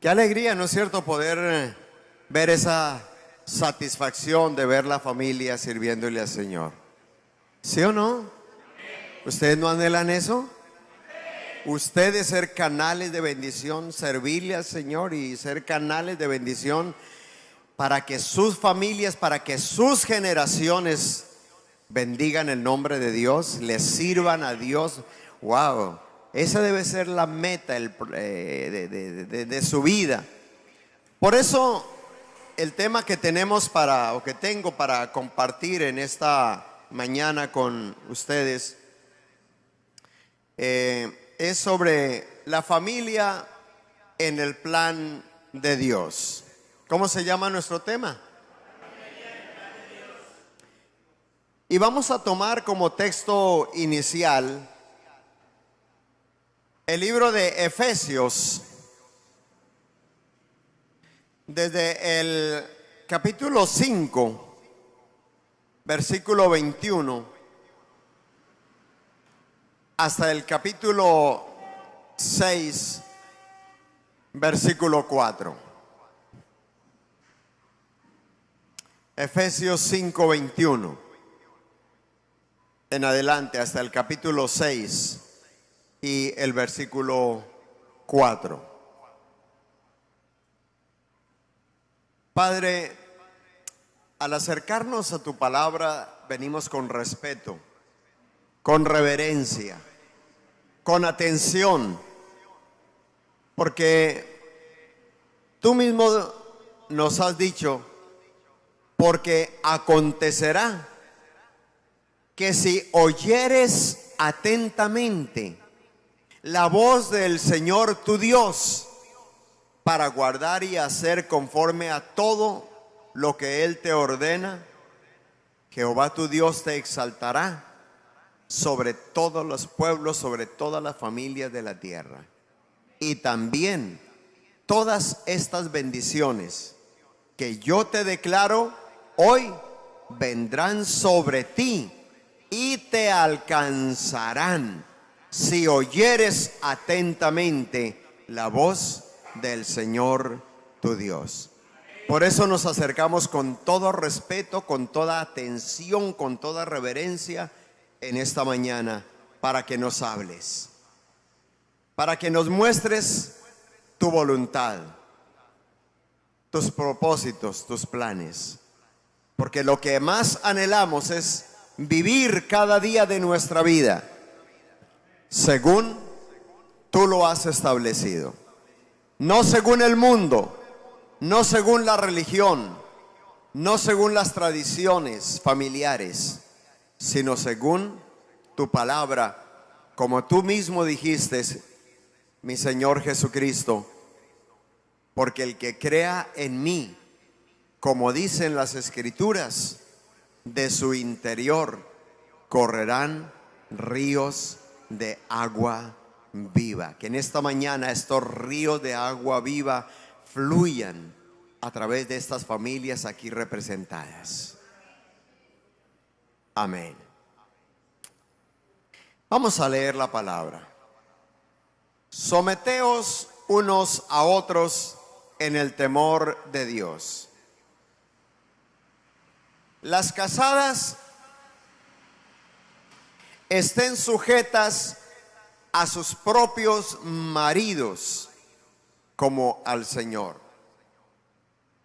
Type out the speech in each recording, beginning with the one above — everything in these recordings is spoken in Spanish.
Qué alegría, ¿no es cierto?, poder ver esa satisfacción de ver la familia sirviéndole al Señor. ¿Sí o no? ¿Ustedes no anhelan eso? Ustedes ser canales de bendición, servirle al Señor y ser canales de bendición para que sus familias, para que sus generaciones bendigan el nombre de Dios, les sirvan a Dios. Wow, esa debe ser la meta de su vida. Por eso el tema que tenemos o que tengo para compartir en esta mañana con ustedes es sobre la familia en el plan de Dios. ¿Cómo se llama nuestro tema? Y vamos a tomar como texto inicial el libro de Efesios, desde el capítulo 5, versículo 21, hasta el capítulo 6, versículo 4. Efesios 5, 21 en adelante hasta el capítulo 6 y el versículo 4. Padre, al acercarnos a tu palabra venimos con respeto, con reverencia, con atención, porque tú mismo nos has dicho, porque acontecerá que si oyeres atentamente la voz del Señor tu Dios para guardar y hacer conforme a todo lo que Él te ordena, Jehová tu Dios te exaltará sobre todos los pueblos, sobre todas las familias de la tierra. Y también todas estas bendiciones que yo te declaro hoy vendrán sobre ti y te alcanzarán si oyeres atentamente la voz del Señor tu Dios. Por eso nos acercamos con todo respeto, con toda atención, con toda reverencia en esta mañana para que nos hables, para que nos muestres tu voluntad, tus propósitos, tus planes. Porque lo que más anhelamos es vivir cada día de nuestra vida según tú lo has establecido. No según el mundo, no según la religión, no según las tradiciones familiares, sino según tu palabra, como tú mismo dijiste, mi Señor Jesucristo, porque el que crea en mí, como dicen las Escrituras, de su interior correrán ríos de agua viva. Que en esta mañana estos ríos de agua viva fluyan a través de estas familias aquí representadas. Amén. Vamos a leer la palabra. Someteos unos a otros en el temor de Dios. Las casadas estén sujetas a sus propios maridos como al Señor.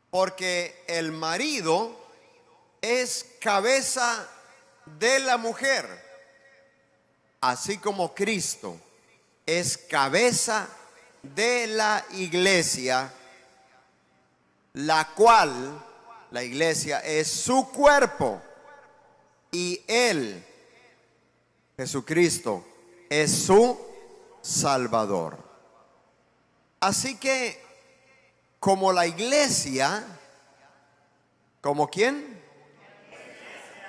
Porque el marido es cabeza de la mujer, así como Cristo es cabeza de la iglesia, la cual, la iglesia, es su cuerpo, y Él, Jesucristo, es su Salvador. Así que, como la iglesia, ¿como quién?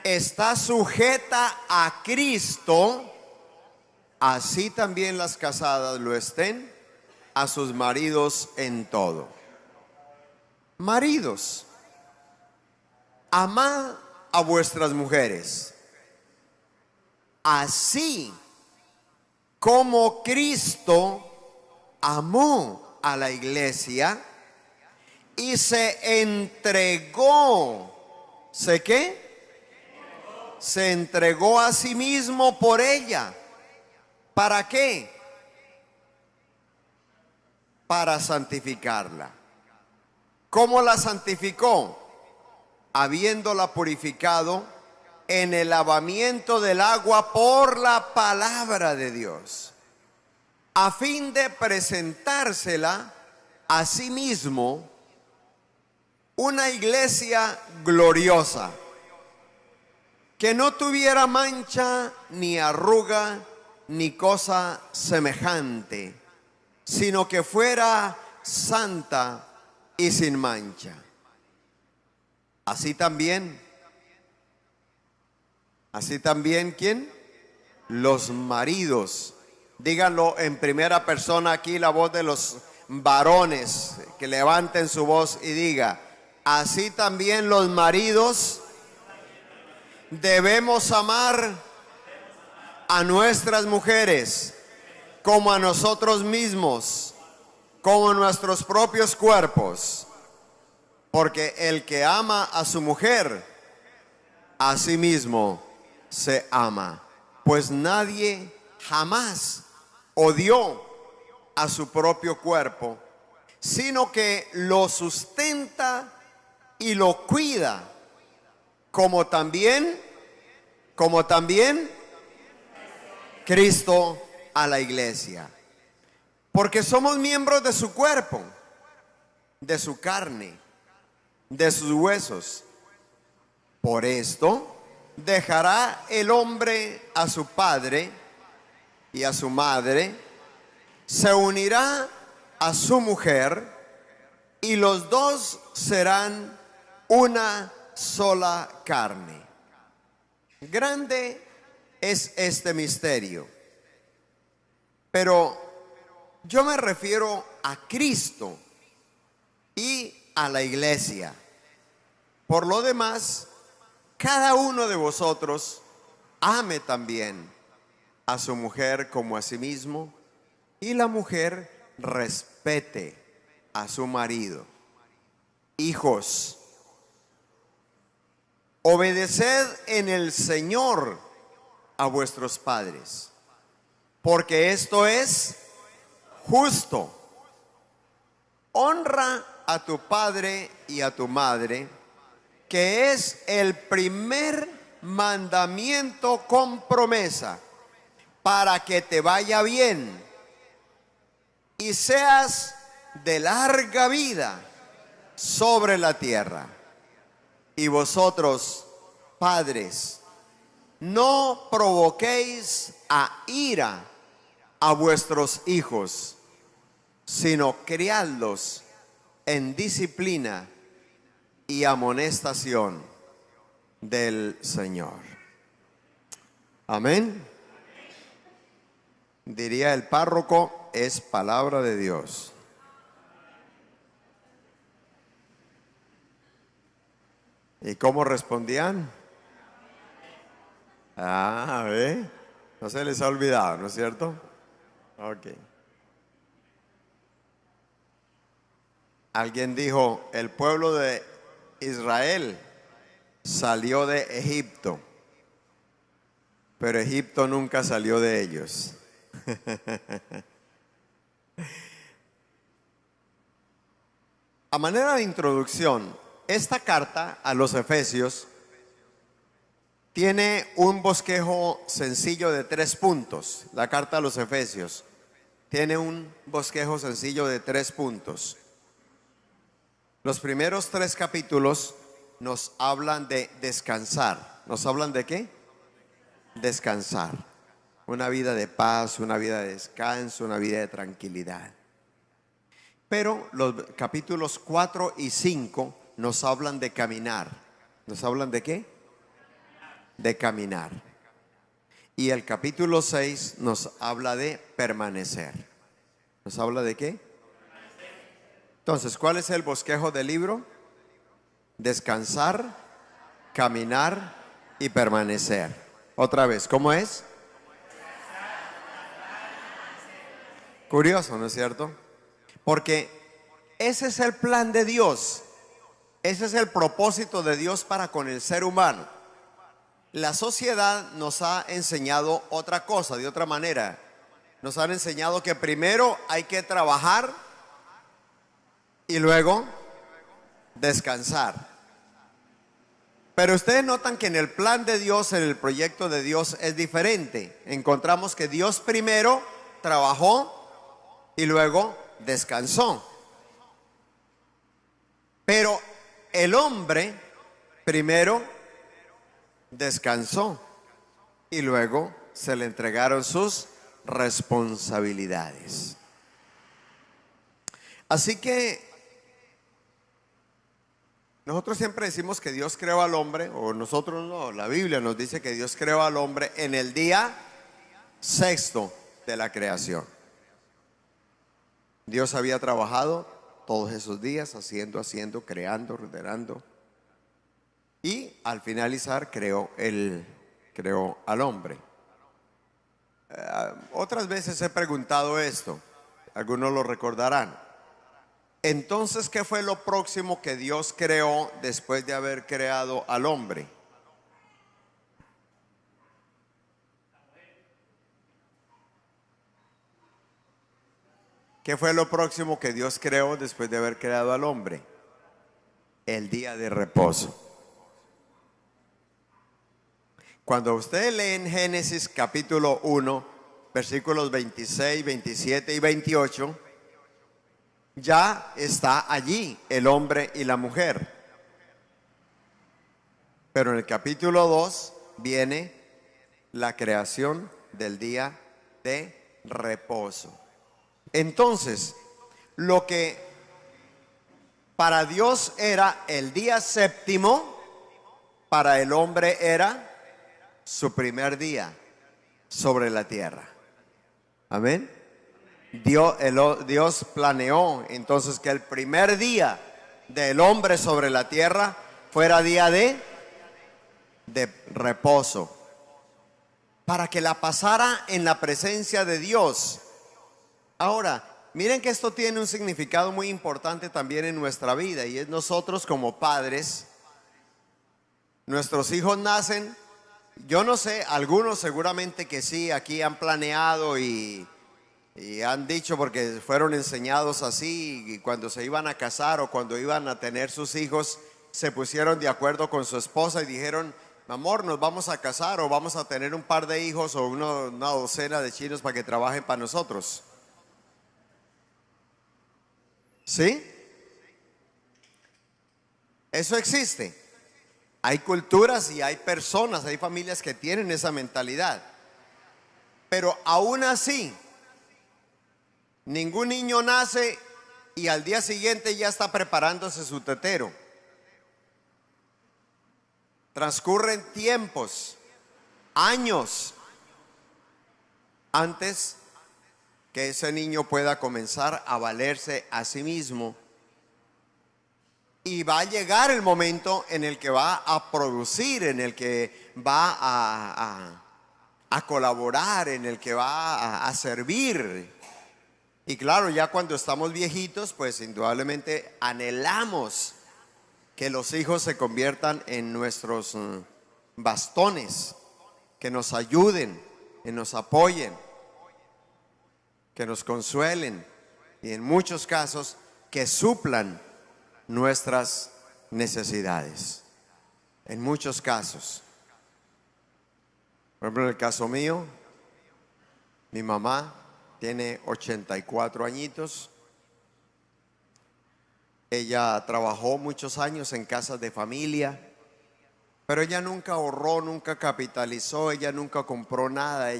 Está sujeta a Cristo, así también las casadas lo estén a sus maridos en todo. Maridos, amad a vuestras mujeres, así como Cristo amó a la iglesia y se entregó. ¿Se qué? Se entregó a sí mismo por ella. ¿Para qué? Para santificarla. ¿Cómo la santificó? Habiéndola purificado en el lavamiento del agua por la palabra de Dios, a fin de presentársela a sí mismo una iglesia gloriosa, que no tuviera mancha, ni arruga, ni cosa semejante, sino que fuera santa y sin mancha. Así también, ¿quién? Los maridos. Díganlo en primera persona aquí, la voz de los varones, que levanten su voz y diga: así también los maridos debemos amar a nuestras mujeres como a nosotros mismos, como nuestros propios cuerpos. Porque el que ama a su mujer, a sí mismo se ama. Pues nadie jamás odió a su propio cuerpo, sino que lo sustenta y lo cuida, como también Cristo a la iglesia. Porque somos miembros de su cuerpo, de su carne, de sus huesos. Por esto dejará el hombre a su padre y a su madre, se unirá a su mujer, y los dos serán una sola carne. Grande es este misterio, pero yo me refiero a Cristo y a la iglesia. Por lo demás, cada uno de vosotros ame también a su mujer como a sí mismo, y la mujer respete a su marido. Hijos, obedeced en el Señor a vuestros padres, porque esto es justo. Honra a tu padre y a tu madre, que es el primer mandamiento con promesa, para que te vaya bien y seas de larga vida sobre la tierra. Y vosotros, padres, no provoquéis a ira a vuestros hijos, sino criadlos en disciplina y amonestación del Señor. Amén. Diría el párroco, es palabra de Dios. ¿Y cómo respondían? No se les ha olvidado, ¿no es cierto? Ok. Alguien dijo: el pueblo de Israel salió de Egipto, pero Egipto nunca salió de ellos. A manera de introducción, esta carta a los Efesios tiene un bosquejo sencillo de 3 puntos. La carta a los Efesios tiene un bosquejo sencillo de 3 puntos. Los primeros 3 capítulos nos hablan de descansar. ¿Nos hablan de qué? Descansar. Una vida de paz, una vida de descanso, una vida de tranquilidad. Pero los capítulos 4 y 5 nos hablan de caminar. ¿Nos hablan de qué? De caminar. Y el capítulo 6 nos habla de permanecer. ¿Nos habla de qué? Entonces, ¿cuál es el bosquejo del libro? Descansar, caminar y permanecer. Otra vez, ¿cómo es? Curioso, ¿no es cierto? Porque ese es el plan de Dios. Ese es el propósito de Dios para con el ser humano. La sociedad nos ha enseñado otra cosa, de otra manera. Nos han enseñado que primero hay que trabajar y luego descansar. Pero ustedes notan que en el plan de Dios, en el proyecto de Dios es diferente. Encontramos que Dios primero trabajó y luego descansó. Pero el hombre primero descansó y luego se le entregaron sus responsabilidades. Así que nosotros siempre decimos que Dios creó al hombre, o nosotros no, la Biblia nos dice que Dios creó al hombre en el día sexto de la creación. Dios había trabajado todos esos días haciendo, creando, ordenando, y al finalizar creó al hombre. Otras veces he preguntado esto, algunos lo recordarán. Entonces, ¿qué fue lo próximo que Dios creó después de haber creado al hombre? ¿Qué fue lo próximo que Dios creó después de haber creado al hombre? El día de reposo. Cuando ustedes leen Génesis capítulo 1, versículos 26, 27 y 28, ya está allí el hombre y la mujer. Pero en el capítulo 2 viene la creación del día de reposo. Entonces, lo que para Dios era el día séptimo, para el hombre era su primer día sobre la tierra. Amén. Dios planeó entonces que el primer día del hombre sobre la tierra fuera día de reposo, para que la pasara en la presencia de Dios. Ahora, miren que esto tiene un significado muy importante también en nuestra vida, y es nosotros como padres. Nuestros hijos nacen, yo no sé, algunos seguramente que sí, aquí han planeado y han dicho porque fueron enseñados así, y cuando se iban a casar o cuando iban a tener sus hijos, se pusieron de acuerdo con su esposa y dijeron: amor, nos vamos a casar o vamos a tener un par de hijos o una docena de chinos para que trabajen para nosotros. ¿Sí? Eso existe. Hay culturas y hay personas, hay familias que tienen esa mentalidad. Pero aún así, ningún niño nace y al día siguiente ya está preparándose su tetero. Transcurren tiempos, años, antes que ese niño pueda comenzar a valerse a sí mismo. Y va a llegar el momento en el que va a producir, en el que va a colaborar, en el que va a servir. Y claro, ya cuando estamos viejitos, pues indudablemente anhelamos que los hijos se conviertan en nuestros bastones, que nos ayuden, que nos apoyen, que nos consuelen y en muchos casos que suplan nuestras necesidades. En muchos casos. Por ejemplo, en el caso mío, mi mamá tiene 84 añitos. Ella trabajó muchos años en casas de familia, pero ella nunca ahorró, nunca capitalizó, ella nunca compró nada.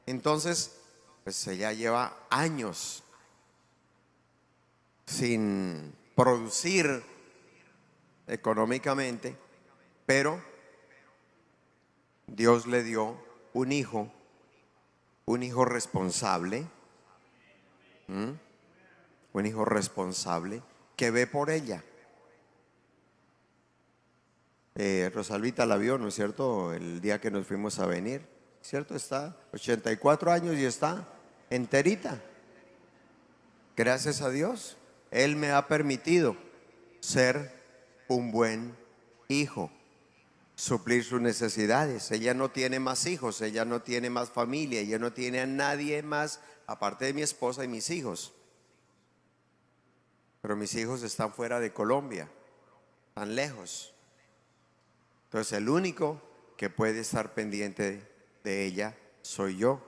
Entonces, pues ella lleva años sin producir económicamente, pero Dios le dio un hijo responsable, un hijo responsable que ve por ella. Rosalvita la vio, ¿no es cierto?, el día que nos fuimos a venir, ¿cierto? Está 84 años y está enterita. Gracias a Dios, Él me ha permitido ser un buen hijo, suplir sus necesidades. Ella no tiene más hijos, ella no tiene más familia, ella no tiene a nadie más aparte de mi esposa y mis hijos. Pero mis hijos están fuera de Colombia, tan lejos. Entonces el único que puede estar pendiente de ella soy yo.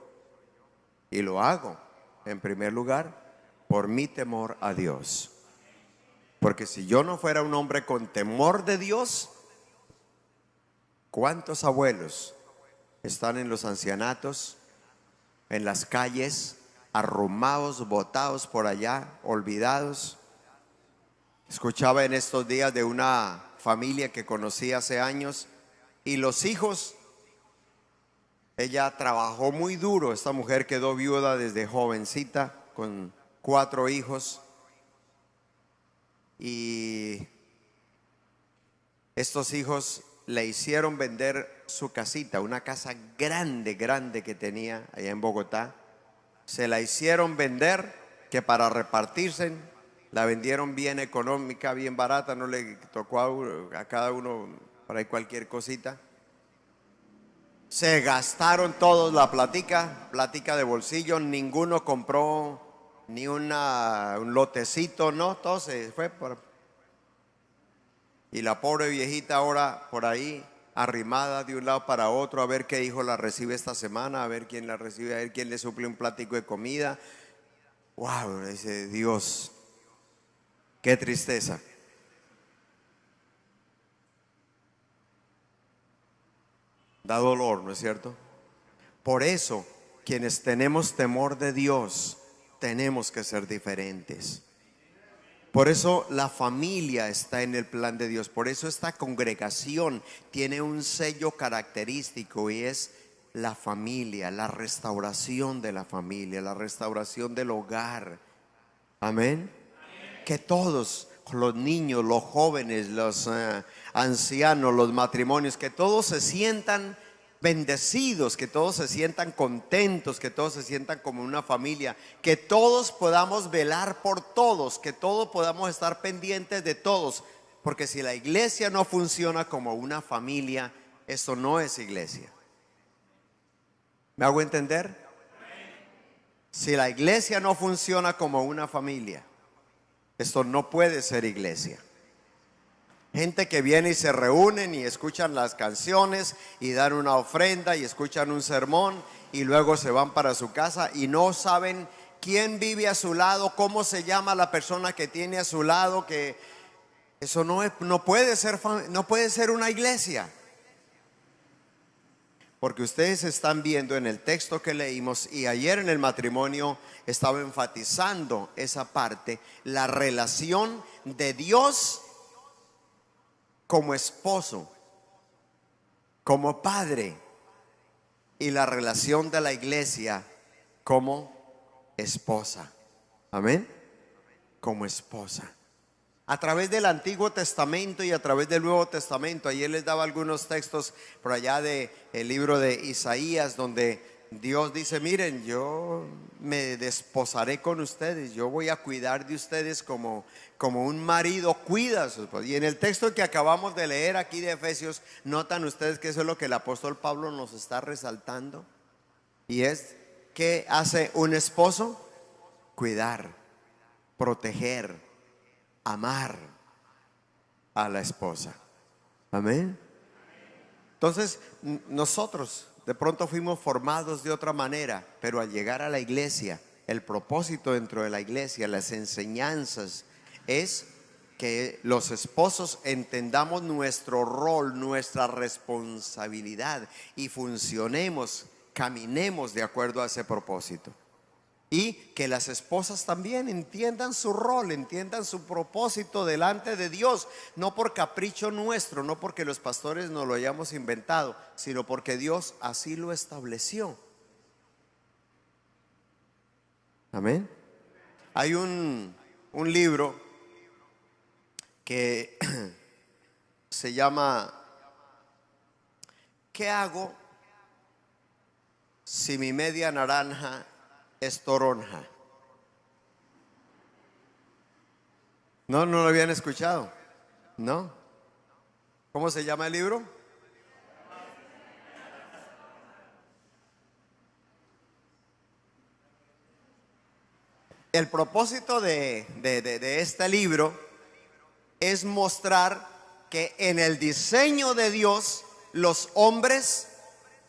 Y lo hago, en primer lugar, por mi temor a Dios. Porque si yo no fuera un hombre con temor de Dios, ¿cuántos abuelos están en los ancianatos, en las calles, arrumados, botados por allá, olvidados? Escuchaba en estos días de una familia que conocí hace años, y los hijos, ella trabajó muy duro. Esta mujer quedó viuda desde jovencita con 4 hijos, y estos hijos le hicieron vender su casita, una casa grande, grande que tenía allá en Bogotá. Se la hicieron vender, que para repartirse la vendieron bien económica, bien barata, no le tocó a cada uno por ahí cualquier cosita. Se gastaron todos la platica de bolsillo, ninguno compró ni un lotecito, no, todo se fue y la pobre viejita ahora por ahí arrimada de un lado para otro, a ver qué hijo la recibe esta semana, a ver quién la recibe, a ver quién le suple un platico de comida. Wow, dice Dios, qué tristeza. Da dolor, ¿no es cierto? Por eso, quienes tenemos temor de Dios, tenemos que ser diferentes. Por eso la familia está en el plan de Dios. Por eso esta congregación tiene un sello característico, y es la familia, la restauración de la familia, la restauración del hogar. Amén. Que todos, los niños, los jóvenes, los ancianos, los matrimonios, que todos se sientan bendecidos, que todos se sientan contentos, que todos se sientan como una familia, que todos podamos velar por todos, que todos podamos estar pendientes de todos. Porque si la iglesia no funciona como una familia, eso no es iglesia. ¿Me hago entender? Si la iglesia no funciona como una familia, esto no puede ser iglesia. Gente que viene y se reúnen y escuchan las canciones y dan una ofrenda y escuchan un sermón y luego se van para su casa y no saben quién vive a su lado, cómo se llama la persona que tiene a su lado. Que eso no puede ser una iglesia. Porque ustedes están viendo en el texto que leímos, y ayer en el matrimonio estaba enfatizando esa parte, la relación de Dios como esposo, como padre, y la relación de la iglesia como esposa. Amén. Como esposa. A través del Antiguo Testamento y a través del Nuevo Testamento. Ayer les daba algunos textos por allá del libro de Isaías, donde Dios dice: miren, yo me desposaré con ustedes, yo voy a cuidar de ustedes como un marido cuida a su esposa. Y en el texto que acabamos de leer aquí de Efesios, notan ustedes que eso es lo que el apóstol Pablo nos está resaltando. Y es, ¿qué hace un esposo? Cuidar, proteger, amar a la esposa. Amén. Entonces nosotros de pronto fuimos formados de otra manera, pero al llegar a la iglesia, el propósito dentro de la iglesia, las enseñanzas, es que los esposos entendamos nuestro rol, nuestra responsabilidad, y funcionemos, caminemos de acuerdo a ese propósito. Y que las esposas también entiendan su rol, entiendan su propósito delante de Dios, no por capricho nuestro, no porque los pastores nos lo hayamos inventado, sino porque Dios así lo estableció. Amén. Hay un libro que se llama ¿Qué hago si mi media naranja es toronja? No, no lo habían escuchado. ¿No? ¿Cómo se llama el libro? El propósito de este libro es mostrar que en el diseño de Dios los hombres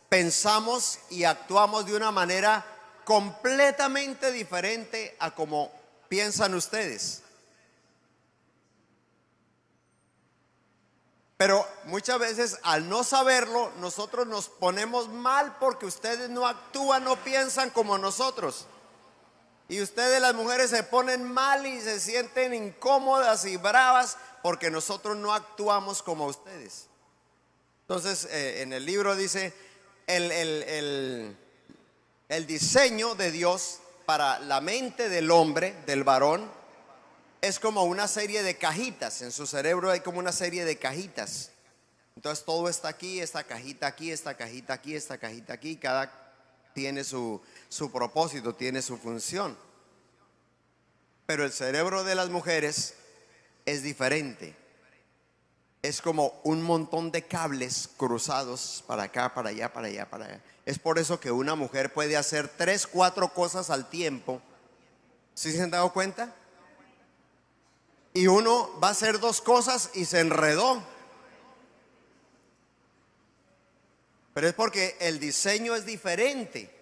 pensamos y actuamos de una manera completamente diferente a como piensan ustedes. Pero muchas veces al no saberlo, nosotros nos ponemos mal porque ustedes no actúan, no piensan como nosotros. Y ustedes las mujeres se ponen mal y se sienten incómodas y bravas porque nosotros no actuamos como ustedes. Entonces en el libro dice el diseño de Dios para la mente del hombre, del varón, es como una serie de cajitas. En su cerebro hay como una serie de cajitas. Entonces todo está aquí, esta cajita aquí, esta cajita aquí, esta cajita aquí. Cada tiene su propósito, tiene su función. Pero el cerebro de las mujeres es diferente. Es como un montón de cables cruzados para acá, para allá, para allá, para allá. Es por eso que una mujer puede hacer 3, 4 cosas al tiempo. ¿Sí se han dado cuenta? Y uno va a hacer 2 cosas y se enredó. Pero es porque el diseño es diferente.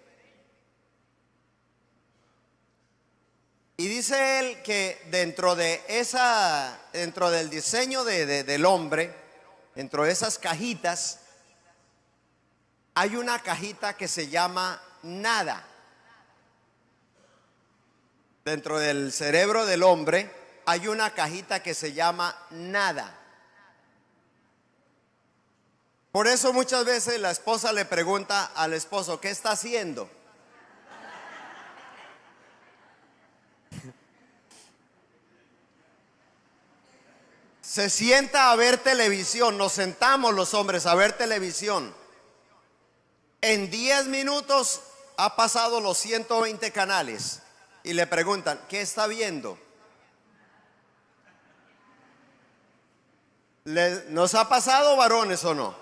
Y dice él que dentro del diseño del hombre, dentro de esas cajitas, hay una cajita que se llama nada. Dentro del cerebro del hombre hay una cajita que se llama nada. Por eso muchas veces la esposa le pregunta al esposo, ¿qué está haciendo? Se sienta a ver televisión, nos sentamos los hombres a ver televisión. En 10 minutos ha pasado los 120 canales y le preguntan, ¿qué está viendo? ¿Nos ha pasado, varones, o no?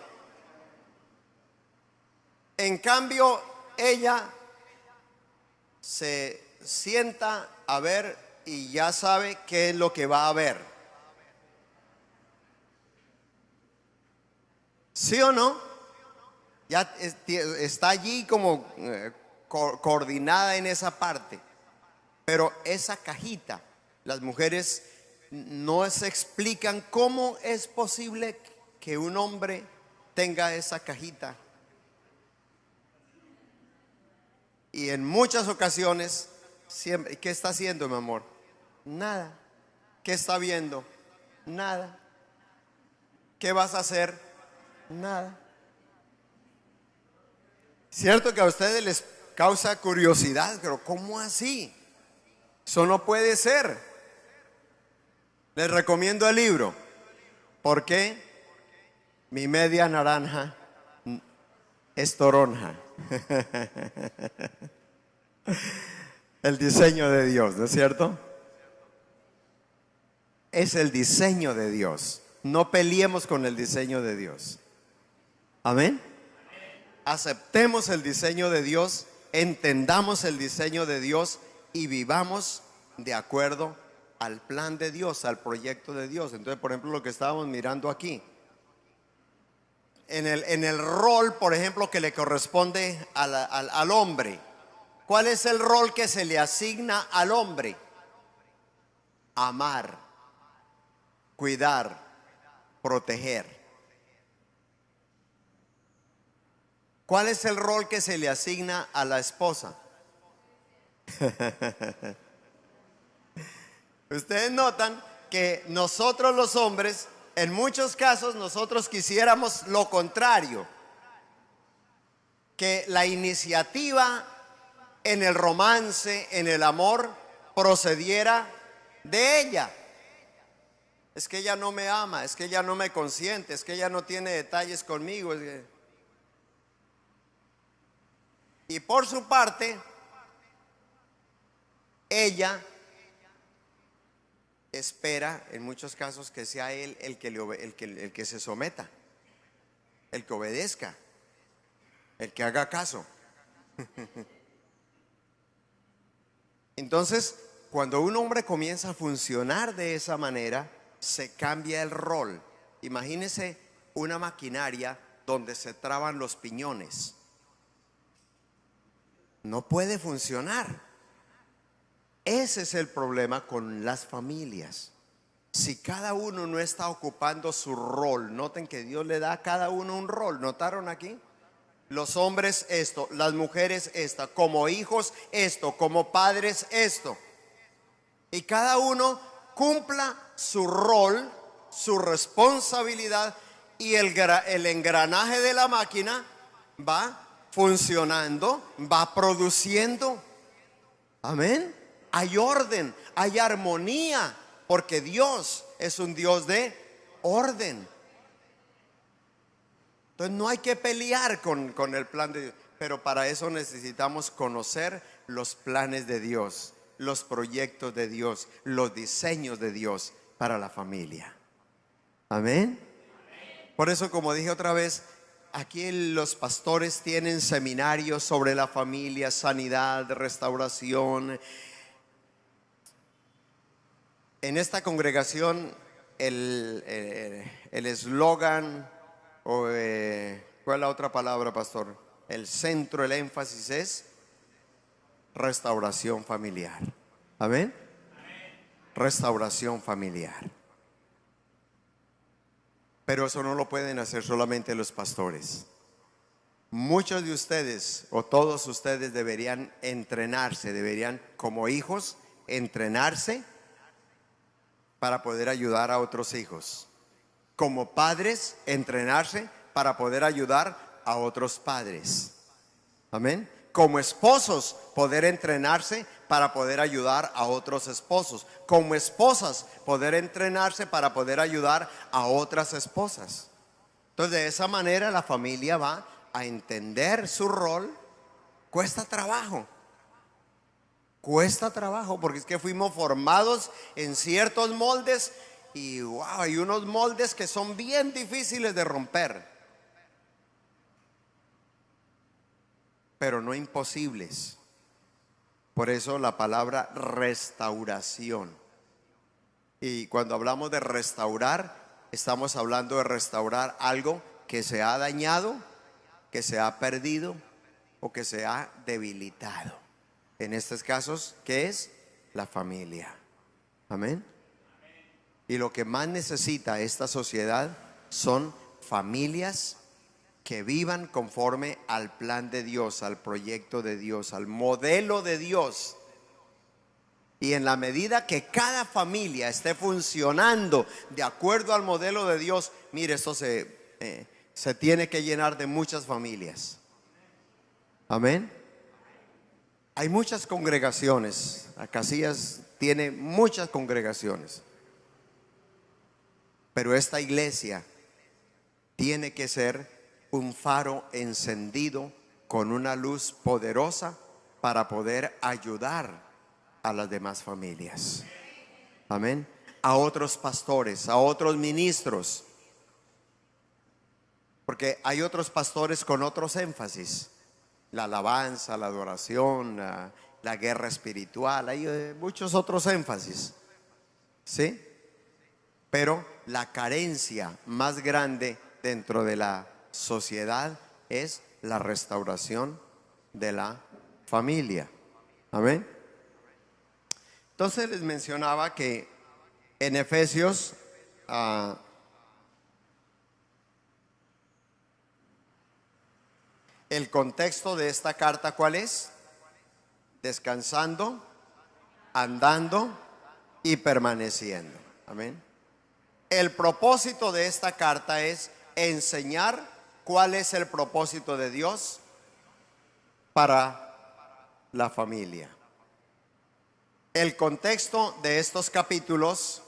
En cambio, ella se sienta a ver y ya sabe qué es lo que va a ver. ¿Sí o no? Ya está allí como coordinada en esa parte. Pero esa cajita, las mujeres no se explican cómo es posible que un hombre tenga esa cajita. Y en muchas ocasiones, siempre, ¿qué está haciendo, mi amor? Nada. ¿Qué está viendo? Nada. ¿Qué vas a hacer? Nada. Cierto que a ustedes les causa curiosidad, pero ¿cómo así? Eso no puede ser. Les recomiendo el libro. ¿Por qué? Mi media naranja es toronja. El diseño de Dios, ¿no es cierto? Es el diseño de Dios. No peleemos con el diseño de Dios. Amén. Aceptemos el diseño de Dios, entendamos el diseño de Dios y vivamos de acuerdo al plan de Dios, al proyecto de Dios. Entonces, por ejemplo, lo que estábamos mirando aquí, en el rol, por ejemplo, que le corresponde al hombre. ¿Cuál es el rol que se le asigna al hombre? Amar, cuidar, proteger. ¿Cuál es el rol que se le asigna a la esposa? Ustedes notan que nosotros los hombres, en muchos casos, nosotros quisiéramos lo contrario, que la iniciativa en el romance, en el amor, procediera de ella. Es que ella no me ama, es que ella no me consiente, es que ella no tiene detalles conmigo. Y por su parte, ella espera en muchos casos que sea él el que se someta, el que obedezca, el que haga caso. Entonces, cuando un hombre comienza a funcionar de esa manera, se cambia el rol. Imagínese una maquinaria donde se traban los piñones. No puede funcionar. Ese es el problema con las familias. Si cada uno no está ocupando su rol, noten que Dios le da a cada uno un rol. ¿Notaron aquí? Los hombres esto, las mujeres esta, como hijos esto, como padres esto. Y cada uno cumpla su rol, su responsabilidad, y el engranaje de la máquina va funcionando, va produciendo. Amén. Hay orden, hay armonía, porque Dios es un Dios de orden. Entonces no hay que pelear con el plan de Dios, pero para eso necesitamos conocer los planes de Dios, los proyectos de Dios, los diseños de Dios para la familia. Amén. Por eso, como dije otra vez, aquí los pastores tienen seminarios sobre la familia, sanidad, restauración. En esta congregación el eslogan ¿cuál es la otra palabra, pastor? El centro, el énfasis es restauración familiar. Amén. Restauración familiar. Pero eso no lo pueden hacer solamente los pastores. Muchos de ustedes o todos ustedes deberían entrenarse, deberían como hijos entrenarse para poder ayudar a otros hijos. Como padres, entrenarse para poder ayudar a otros padres. Amén. Como esposos, poder entrenarse para poder ayudar a otros esposos. Como esposas, poder entrenarse para poder ayudar a otras esposas. Entonces, de esa manera la familia va a entender su rol. Cuesta trabajo. Cuesta trabajo porque es que fuimos formados en ciertos moldes. Y wow, hay unos moldes que son bien difíciles de romper, pero no imposibles. Por eso la palabra restauración. Y cuando hablamos de restaurar, estamos hablando de restaurar algo que se ha dañado, que se ha perdido o que se ha debilitado. En estos casos, ¿qué es? La familia. Amén. Y lo que más necesita esta sociedad son familias que vivan conforme al plan de Dios, al proyecto de Dios, al modelo de Dios. Y en la medida que cada familia esté funcionando de acuerdo al modelo de Dios, mire, esto se tiene que llenar de muchas familias. Amén. Hay muchas congregaciones. Casillas tiene muchas congregaciones. Pero esta iglesia tiene que ser un faro encendido con una luz poderosa para poder ayudar a las demás familias. Amén. A otros pastores, a otros ministros. Porque hay otros pastores con otros énfasis. La alabanza, la adoración, la guerra espiritual. Hay muchos otros énfasis. ¿Sí? Pero la carencia más grande dentro de la sociedad es la restauración de la familia. Amén. Entonces les mencionaba que en Efesios el contexto de esta carta, ¿cuál es? Descansando, andando y permaneciendo. Amén. El propósito de esta carta es enseñar cuál es el propósito de Dios para la familia. El contexto de estos capítulos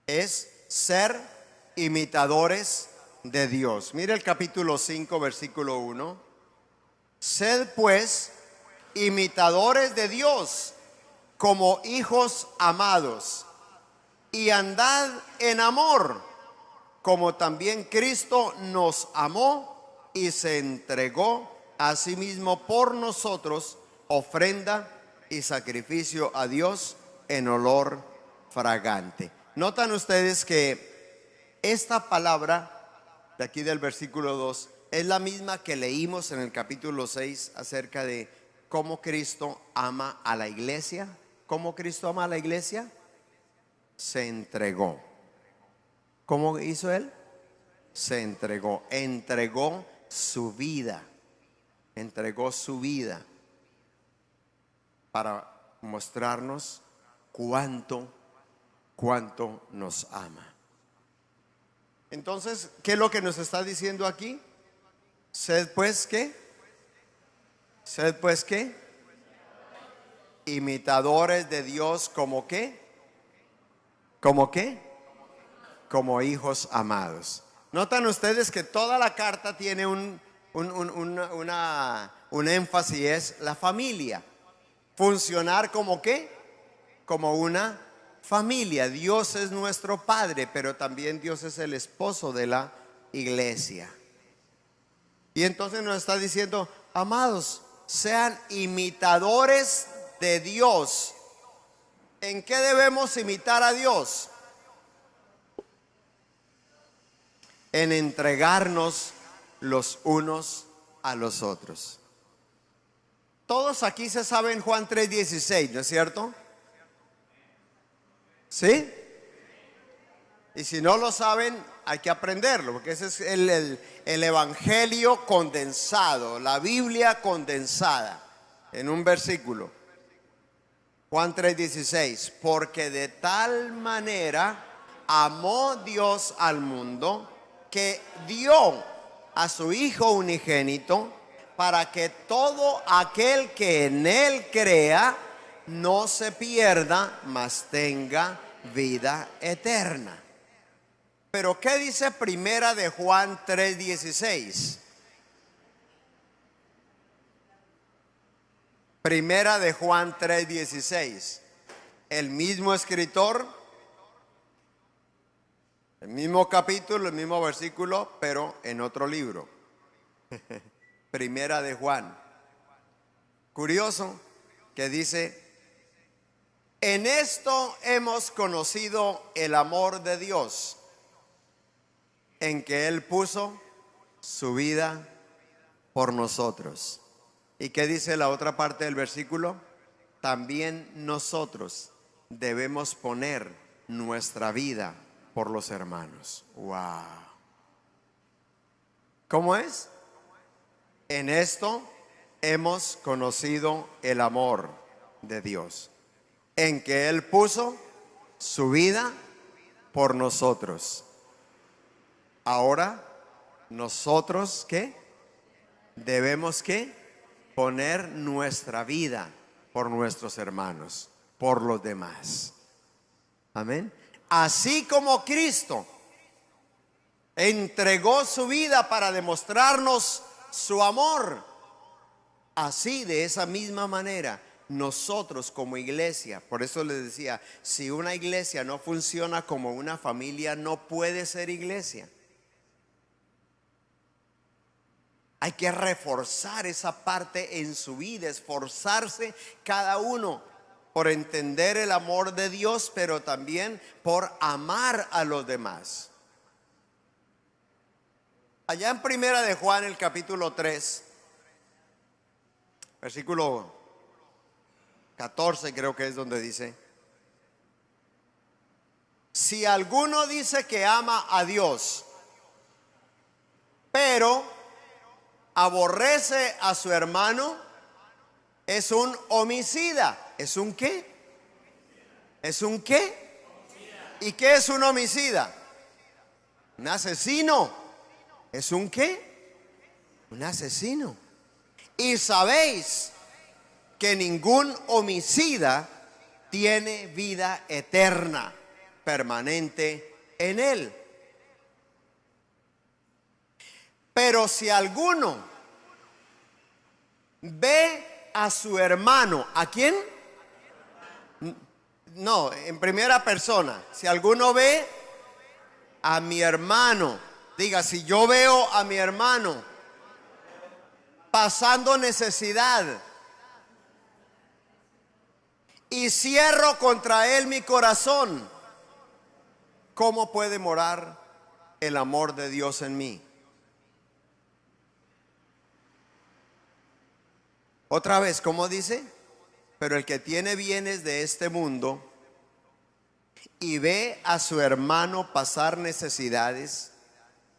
es ser imitadores de Dios. Mire el capítulo 5, versículo 1. Sed pues imitadores de Dios como hijos amados, y andad en amor, como también Cristo nos amó y se entregó a sí mismo por nosotros, ofrenda y sacrificio a Dios en olor fragante. Notan ustedes que esta palabra de aquí del versículo 2 es la misma que leímos en el capítulo 6 acerca de cómo Cristo ama a la iglesia. ¿Cómo Cristo ama a la iglesia? Se entregó. ¿Cómo hizo él? Se entregó. Entregó su vida. Entregó su vida para mostrarnos cuánto nos ama. Entonces, ¿qué es lo que nos está diciendo aquí? Sed pues ¿qué? Sed pues ¿qué? Imitadores de Dios, ¿como qué? ¿Como qué? Como hijos amados. Notan ustedes que toda la carta tiene un énfasis, es la familia. Funcionar como qué? Como una familia. Dios es nuestro Padre, pero también Dios es el esposo de la iglesia. Y entonces nos está diciendo, amados, sean imitadores de Dios. ¿En qué debemos imitar a Dios? En entregarnos los unos a los otros. Todos aquí se saben Juan 3:16, ¿no es cierto? ¿Sí? Y si no lo saben, hay que aprenderlo, porque ese es el evangelio condensado, la Biblia condensada en un versículo. Juan 3:16, porque de tal manera amó Dios al mundo que dio a su Hijo unigénito para que todo aquel que en él crea no se pierda, mas tenga vida eterna. Pero ¿qué dice primera de Juan 3:16? Primera de Juan 3:16. El mismo escritor, el mismo capítulo, el mismo versículo, pero en otro libro. Primera de Juan. Curioso que dice: en esto hemos conocido el amor de Dios, en que Él puso su vida por nosotros. ¿Y qué dice la otra parte del versículo? También nosotros debemos poner nuestra vida por los hermanos. ¡Wow! ¿Cómo es? En esto hemos conocido el amor de Dios, en que Él puso su vida por nosotros. Ahora, nosotros, ¿qué? Debemos, ¿qué? Poner nuestra vida por nuestros hermanos, por los demás. Amén. Así como Cristo entregó su vida para demostrarnos su amor, así de esa misma manera nosotros como iglesia, por eso les decía, si una iglesia no funciona como una familia, no puede ser iglesia. Hay que reforzar esa parte en su vida, esforzarse cada uno por entender el amor de Dios, pero también por amar a los demás. Allá en primera de Juan, el capítulo 3, versículo 14 creo que es donde dice: si alguno dice que ama a Dios, pero aborrece a su hermano, es un homicida. ¿Es un qué? ¿Es un qué? ¿Y qué es un homicida? Un asesino. ¿Es un qué? Un asesino. Y sabéis que ningún homicida tiene vida eterna permanente en él. Pero si alguno ve a su hermano, ¿a quién? No, en primera persona. Si alguno ve a mi hermano, diga, si yo veo a mi hermano pasando necesidad y cierro contra él mi corazón, ¿cómo puede morar el amor de Dios en mí? Otra vez, ¿cómo dice? Pero el que tiene bienes de este mundo y ve a su hermano pasar necesidades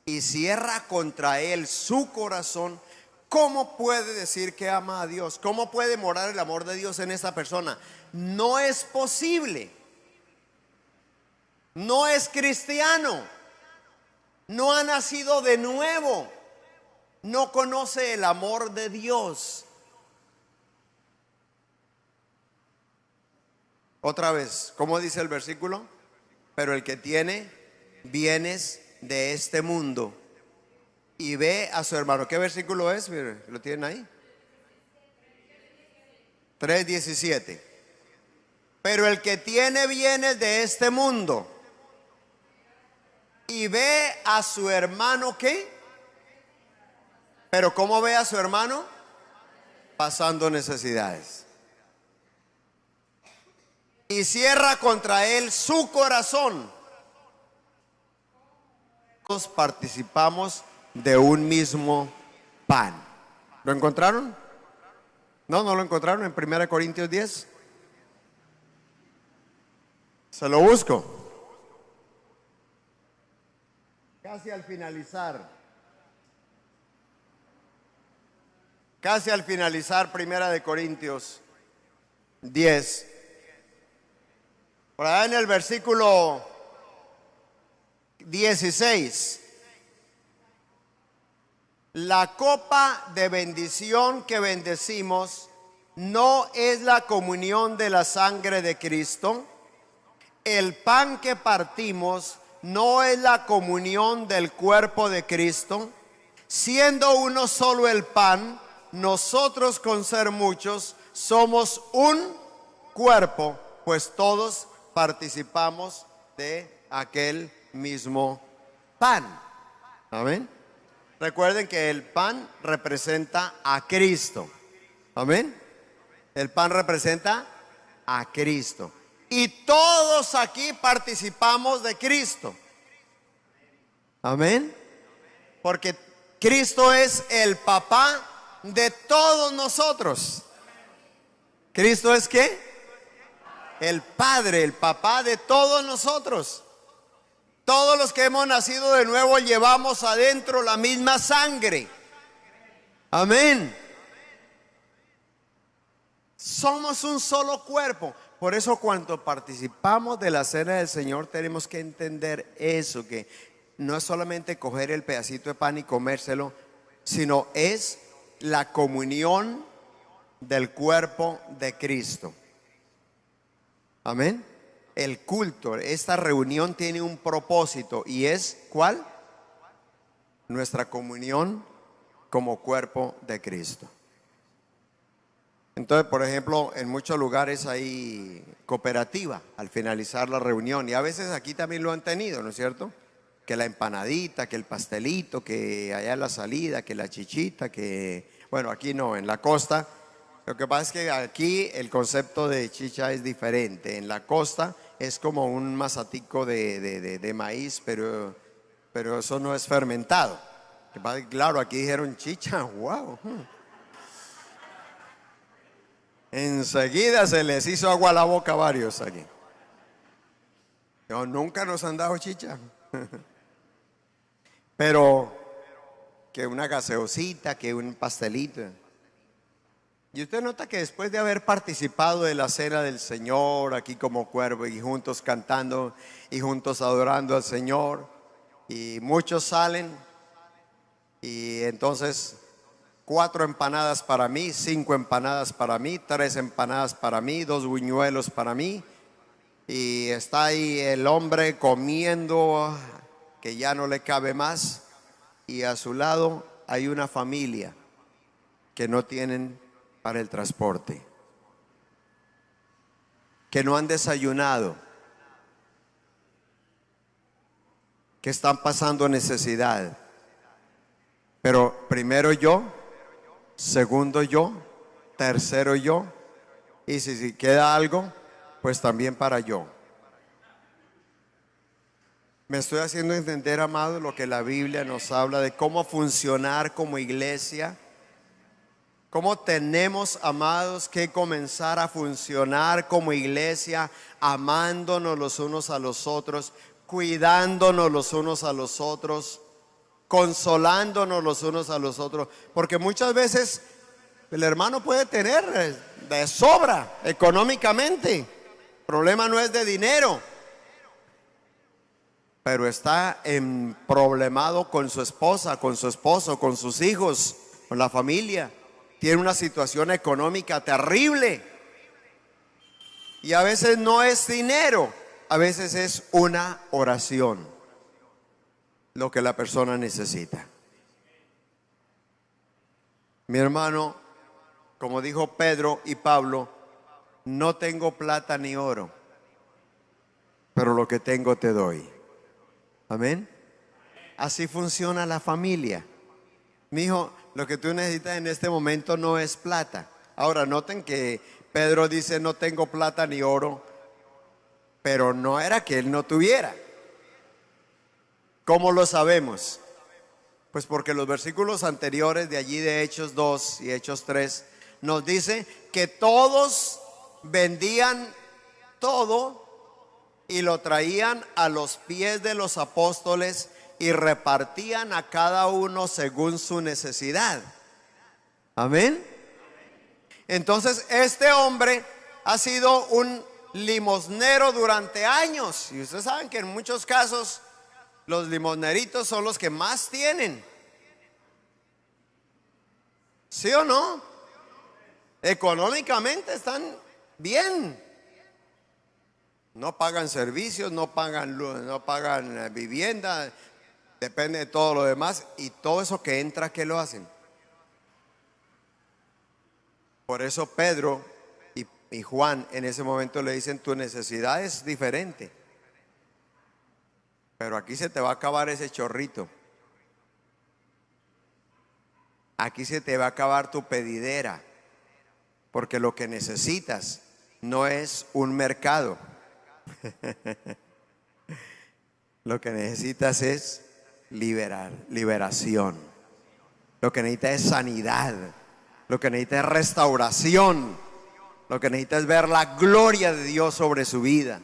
y cierra contra él su corazón, ¿cómo puede decir que ama a Dios? ¿Cómo puede morar el amor de Dios en esa persona? No es posible. No es cristiano. No ha nacido de nuevo. No conoce el amor de Dios. Otra vez, ¿cómo dice el versículo? Pero el que tiene bienes de este mundo y ve a su hermano. ¿Qué versículo es? Mire, ¿lo tienen ahí? 3:17. Pero el que tiene bienes de este mundo y ve a su hermano, ¿qué? Pero ¿cómo ve a su hermano? Pasando necesidades. Y cierra contra él su corazón. Todos participamos de un mismo pan. ¿Lo encontraron? No lo encontraron en 1 Corintios 10. Se lo busco. Casi al finalizar. Casi al finalizar 1 Corintios 10. Por allá en el versículo 16. La copa de bendición que bendecimos no es la comunión de la sangre de Cristo. El pan que partimos no es la comunión del cuerpo de Cristo. Siendo uno solo el pan, nosotros con ser muchos somos un cuerpo, pues todos participamos de aquel mismo pan. Amén. Recuerden que el pan representa a Cristo. Amén. El pan representa a Cristo. Y todos aquí participamos de Cristo. Amén. Porque Cristo es el papá de todos nosotros. ¿Cristo es qué? El Padre, el papá de todos nosotros. Todos los que hemos nacido de nuevo llevamos adentro la misma sangre. Amén. Somos un solo cuerpo. Por eso cuando participamos de la cena del Señor tenemos que entender eso, que no es solamente coger el pedacito de pan y comérselo, sino es la comunión del cuerpo de Cristo. Amén. El culto, esta reunión tiene un propósito y es ¿cuál? Nuestra comunión como cuerpo de Cristo. Entonces, por ejemplo, en muchos lugares hay cooperativa al finalizar la reunión y a veces aquí también lo han tenido, ¿no es cierto? Que la empanadita, que el pastelito, que allá la salida, que la chichita, que bueno, aquí no, en la costa. Lo que pasa es que aquí el concepto de chicha es diferente. En la costa es como un mazatico de maíz, pero eso no es fermentado. Claro, aquí dijeron chicha, wow. Enseguida se les hizo agua a la boca a varios aquí. Nunca nos han dado chicha. Pero que una gaseosita, que un pastelito. Y usted nota que después de haber participado de la cena del Señor aquí como cuerpo y juntos cantando y juntos adorando al Señor, y muchos salen y entonces 4 empanadas para mí, 5 empanadas para mí, 3 empanadas para mí, 2 buñuelos para mí, y está ahí el hombre comiendo que ya no le cabe más, y a su lado hay una familia que no tienen para el transporte. que no han desayunado, que están pasando necesidad. Pero primero yo, segundo yo, tercero yo, y si queda algo, pues también para yo. Me estoy haciendo entender, amado, lo que la Biblia nos habla de cómo funcionar como iglesia. Cómo tenemos, amados, que comenzar a funcionar como iglesia, amándonos los unos a los otros, cuidándonos los unos a los otros, consolándonos los unos a los otros. Porque muchas veces el hermano puede tener de sobra económicamente. El problema no es de dinero, pero está problemado con su esposa, con su esposo, con sus hijos, con la familia. Tiene una situación económica terrible. Y a veces no es dinero, a veces es una oración lo que la persona necesita. Mi hermano, como dijo Pedro y Pablo, no tengo plata ni oro, pero lo que tengo te doy. Amén. Así funciona la familia. Mi hijo, lo que tú necesitas en este momento no es plata. Ahora noten que Pedro dice no tengo plata ni oro, pero no era que él no tuviera. ¿Cómo lo sabemos? Pues porque los versículos anteriores de allí de Hechos 2 y Hechos 3 nos dice que todos vendían todo y lo traían a los pies de los apóstoles y repartían a cada uno según su necesidad. Amén. Entonces este hombre ha sido un limosnero durante años. Y ustedes saben que en muchos casos los limosneritos son los que más tienen. ¿Sí o no? Económicamente están bien. No pagan servicios, no pagan luz, no pagan vivienda, depende de todo lo demás. Y todo eso que entra, ¿qué lo hacen? Por eso Pedro y Juan en ese momento le dicen: tu necesidad es diferente, pero aquí se te va a acabar ese chorrito. Aquí se te va a acabar tu pedidera, porque lo que necesitas no es un mercado. Lo que necesitas es liberación. Lo que necesitas es sanidad. Lo que necesitas es restauración. Lo que necesitas es ver la gloria de Dios sobre su vida.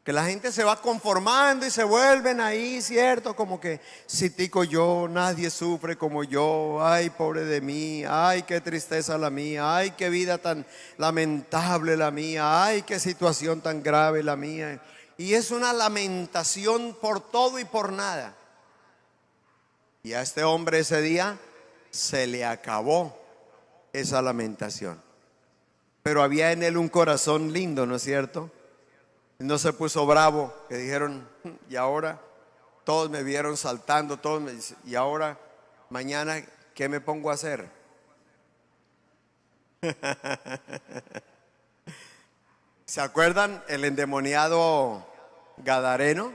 Que la gente se va conformando y se vuelven ahí, ¿cierto? Como que si tico yo, nadie sufre como yo. Ay, pobre de mí. Ay, qué tristeza la mía. Ay, qué vida tan lamentable la mía. Ay, qué situación tan grave la mía. Y es una lamentación por todo y por nada. Y a este hombre ese día se le acabó esa lamentación. Pero había en él un corazón lindo, ¿no es cierto? No se puso bravo, que dijeron: y ahora todos me vieron saltando, y ahora mañana ¿qué me pongo a hacer? ¿Se acuerdan el endemoniado gadareno?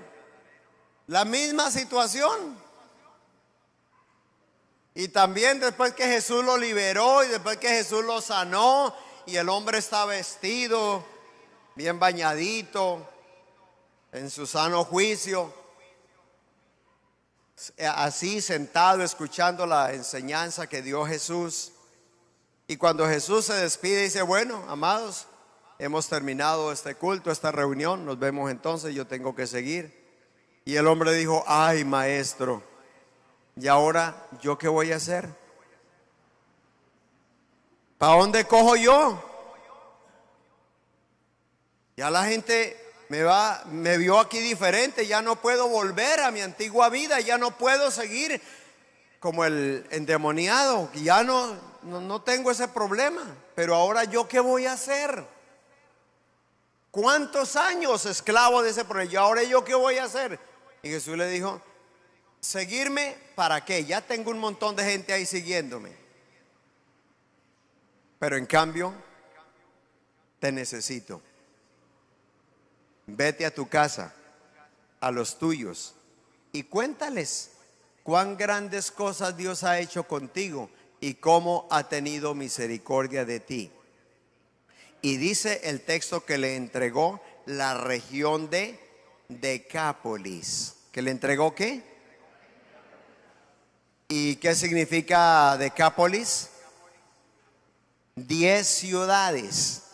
La misma situación. Y también después que Jesús lo liberó y después que Jesús lo sanó, y el hombre está vestido bien bañadito, en su sano juicio, así sentado escuchando la enseñanza que dio Jesús. Y cuando Jesús se despide, dice: bueno, amados, hemos terminado este culto, esta reunión, nos vemos entonces, yo tengo que seguir. Y el hombre dijo: ay, maestro, ¿y ahora yo qué voy a hacer? ¿Para dónde cojo yo? Ya la gente me vio aquí diferente, ya no puedo volver a mi antigua vida, ya no puedo seguir como el endemoniado, ya no tengo ese problema. Pero ahora yo qué voy a hacer? ¿Cuántos años esclavo de ese problema? ¿Y ahora yo qué voy a hacer? Y Jesús le dijo: ¿seguirme para qué? Ya tengo un montón de gente ahí siguiéndome. Pero en cambio, te necesito. vete a tu casa, a los tuyos, y cuéntales cuán grandes cosas Dios ha hecho contigo y cómo ha tenido misericordia de ti. Y dice el texto que le entregó la región de Decápolis. ¿Que le entregó qué? ¿Y qué significa Decápolis? 10 ciudades.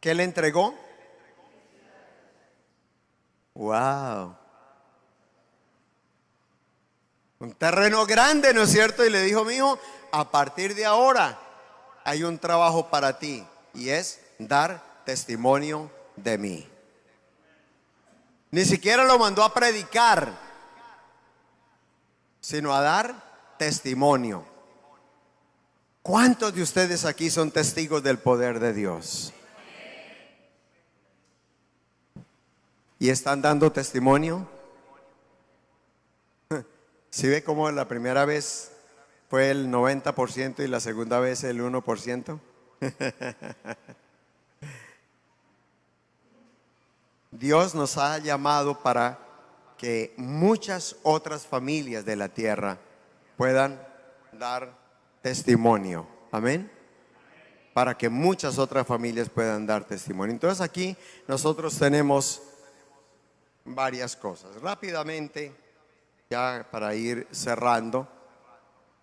¿Qué le entregó? Wow. Un terreno grande, ¿no es cierto? Y le dijo, mijo, a partir de ahora hay un trabajo para ti, y es dar testimonio de mí. Ni siquiera lo mandó a predicar, sino a dar testimonio. ¿Cuántos de ustedes aquí son testigos del poder de Dios? ¿Y están dando testimonio? ¿Sí ve cómo la primera vez fue el 90% y la segunda vez el 1%? Dios nos ha llamado para que muchas otras familias de la tierra puedan dar testimonio. Amén. Para que muchas otras familias puedan dar testimonio. Entonces aquí nosotros tenemos varias cosas. Rápidamente, ya para ir cerrando.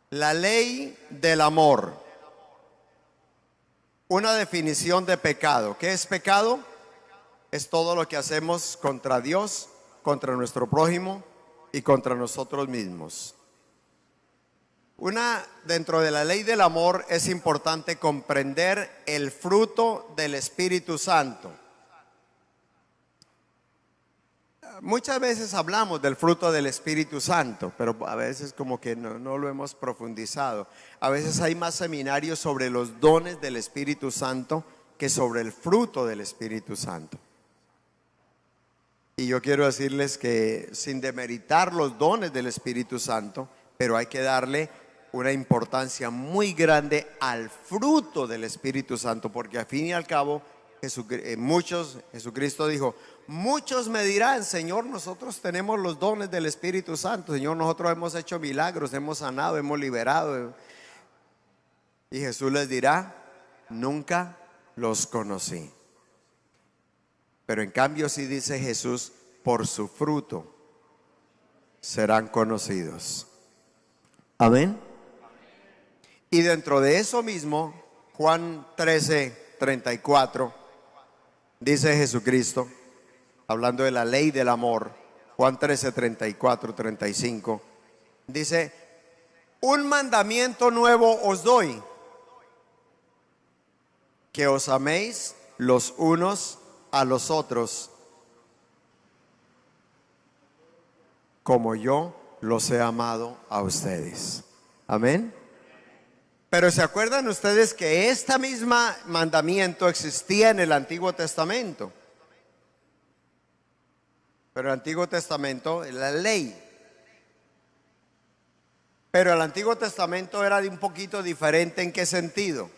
La ley del amor. Una definición de pecado. ¿Qué es pecado? Es todo lo que hacemos contra Dios, contra nuestro prójimo y contra nosotros mismos. Dentro de la ley del amor es importante comprender el fruto del Espíritu Santo. Muchas veces hablamos del fruto del Espíritu Santo, pero a veces como que no lo hemos profundizado. A veces hay más seminarios sobre los dones del Espíritu Santo que sobre el fruto del Espíritu Santo. Y yo quiero decirles que sin demeritar los dones del Espíritu Santo, pero hay que darle una importancia muy grande al fruto del Espíritu Santo, porque al fin y al cabo Jesucristo dijo, muchos me dirán, Señor, nosotros tenemos los dones del Espíritu Santo, Señor, nosotros hemos hecho milagros, hemos sanado, hemos liberado. Y Jesús les dirá, nunca los conocí. Pero en cambio sí dice Jesús, por su fruto serán conocidos. Amén. Y dentro de eso mismo, Juan 13:34, dice Jesucristo, hablando de la ley del amor, Juan 13:34-35, dice, un mandamiento nuevo os doy, que os améis los unos a los otros, como yo los he amado a ustedes. Amén. Pero ¿se acuerdan ustedes que esta misma mandamiento existía en el Antiguo Testamento? Pero el Antiguo Testamento es la ley. Pero el Antiguo Testamento era de un poquito diferente. ¿En qué sentido?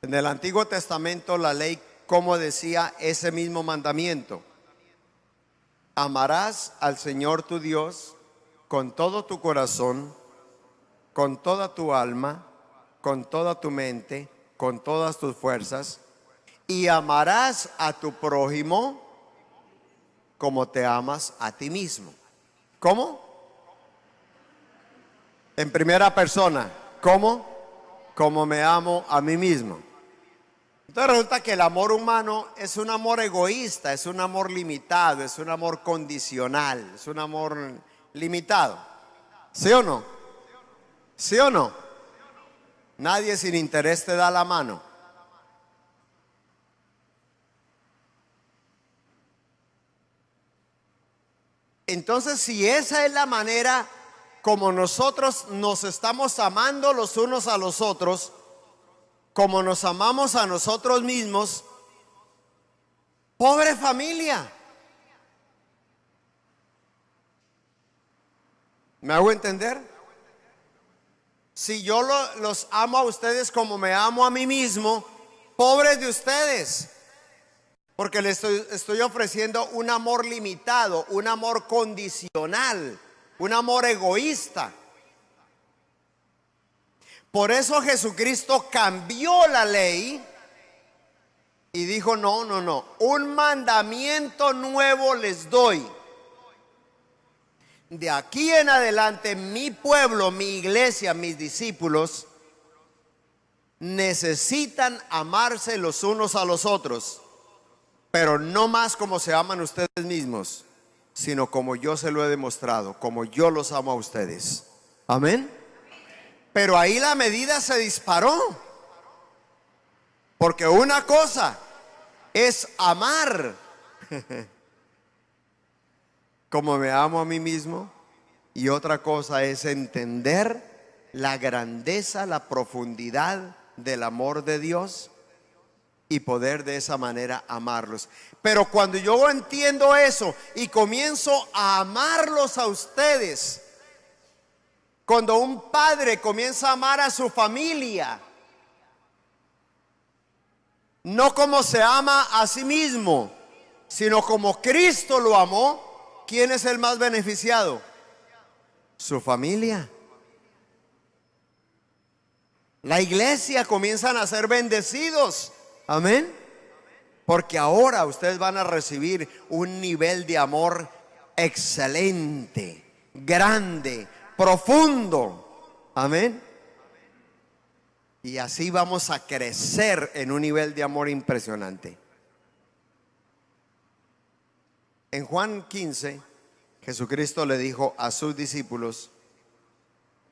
En el Antiguo Testamento la ley, como decía ese mismo mandamiento, amarás al Señor tu Dios con todo tu corazón, con toda tu alma, con toda tu mente, con todas tus fuerzas, y amarás a tu prójimo como te amas a ti mismo. ¿Cómo? En primera persona. ¿Cómo? Como me amo a mí mismo. Entonces resulta que el amor humano es un amor egoísta, es un amor limitado, es un amor condicional, es un amor limitado. ¿Sí o no? ¿Sí o no? Nadie sin interés te da la mano. Entonces, si esa es la manera como nosotros nos estamos amando los unos a los otros, como nos amamos a nosotros mismos, pobre familia. ¿Me hago entender? Si yo los amo a ustedes como me amo a mí mismo, pobres de ustedes. Porque le estoy ofreciendo un amor limitado, un amor condicional, un amor egoísta. Por eso Jesucristo cambió la ley y dijo: no, no, no, un mandamiento nuevo les doy. De aquí en adelante, mi pueblo, mi iglesia, mis discípulos necesitan amarse los unos a los otros, pero no más como se aman ustedes mismos, sino como yo se lo he demostrado, como yo los amo a ustedes. Amén. Pero ahí la medida se disparó, porque una cosa es amar como me amo a mí mismo, y otra cosa es entender la grandeza, la profundidad del amor de Dios y poder de esa manera amarlos. Pero cuando yo entiendo eso y comienzo a amarlos a ustedes, cuando un padre comienza a amar a su familia, no como se ama a sí mismo, sino como Cristo lo amó, ¿quién es el más beneficiado? Su familia. La iglesia comienzan a ser bendecidos. Amén. Porque ahora ustedes van a recibir un nivel de amor excelente, grande, profundo. Amén. Y así vamos a crecer en un nivel de amor impresionante. En Juan 15, Jesucristo le dijo a sus discípulos: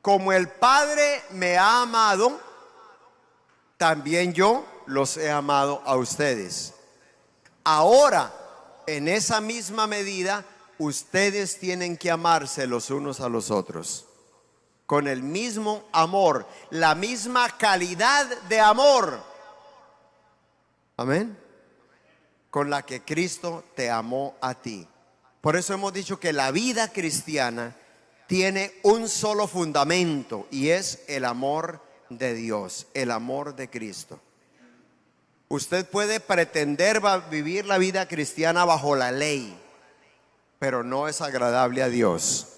como el Padre me ha amado, también yo los he amado a ustedes. Ahora, en esa misma medida, ustedes tienen que amarse los unos a los otros, con el mismo amor, la misma calidad de amor. Amén. Con la que Cristo te amó a ti. Por eso hemos dicho que la vida cristiana tiene un solo fundamento, y es el amor de Dios, el amor de Cristo. Usted puede pretender vivir la vida cristiana bajo la ley, pero no es agradable a Dios.